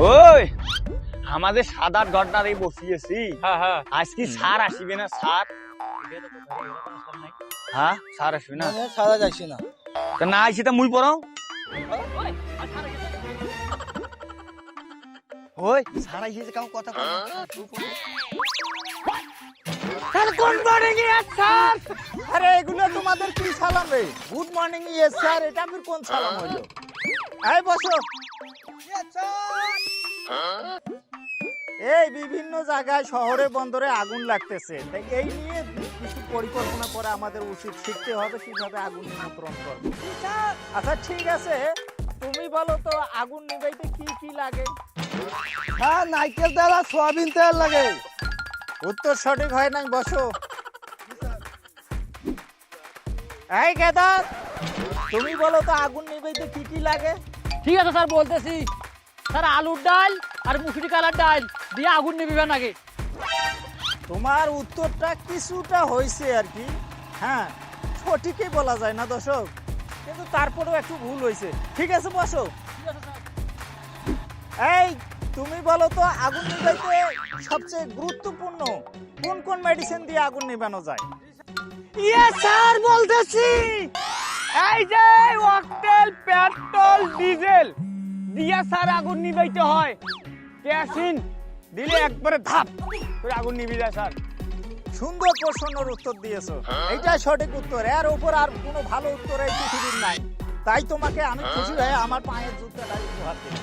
ওই আমাদের সাদার ঘটনার এই বসিয়েছি। হ্যাঁ আজ কি স্যার আসিবে না স্যার? হ্যাঁ স্যার আসবে না? সারা যাইছি না। তা না আইসি তা মুই পড়াও। ওই স্যার আইসি কাউ কথা বল। Sir good morning yes sir. আরে এগুলো তোমাদের কি সালাম রে? গুড মর্নিং ইয়েস স্যার, এটা ফির কোন সালাম হলো? এই বসো। এই বিভিন্ন জায়গায় শহরে বন্দরে আগুন লাগতেছে, তাই এই নিয়ে কিছু পরিকল্পনা করা আমাদের উচিত। শিখতে হবে কিভাবে আগুন নিয়ন্ত্রণ করব। আচ্ছা ঠিক আছে, তুমি বলো তো আগুন নিভাইতে কি কি লাগে? হ্যাঁ, নারকেল তেল আর সয়াবিন তেল লাগে। উত্তর সঠিক হয় নাই, বসো। এই কেদার, তুমি বলো তো আগুন নিভাইতে কি কি লাগে? ঠিক আছে স্যার, বলতেছি। স্যার আলুর ডাল আর মুসুরি কালার ডাল দিয়ে আগুন নিবিবে নাকি? তোমার উত্তরটা কিছুটা হয়েছে আর কি। হ্যাঁ, সঠিকই বলা যায় না দর্শক, কিন্তু তারপরেও একটু ভুল হয়েছে। ঠিক আছে বসো। এই তুমি বলো তো আগুন নিভাইতে সবচেয়ে গুরুত্বপূর্ণ কোন কোন মেডিসিন দিয়ে আগুন নিভানো যায়? ইয়ে স্যার বলতেছি, এই যে অকটেল পেট্রোল ডিজেল দিয়া স্যার আগুন নিভাইতে হয়। কেরোসিন দিলে একবারে ধাপ করে আগুন নিভে যায় স্যার। সুন্দর প্রশ্নের উত্তর দিয়েছো, এইটাই সঠিক উত্তর। এর উপর আর কোনো ভালো উত্তর এই পৃথিবীর নাই। তাই তোমাকে আমি খুশি হয়ে আমার পায়ের জুতাটা উপহার দিই।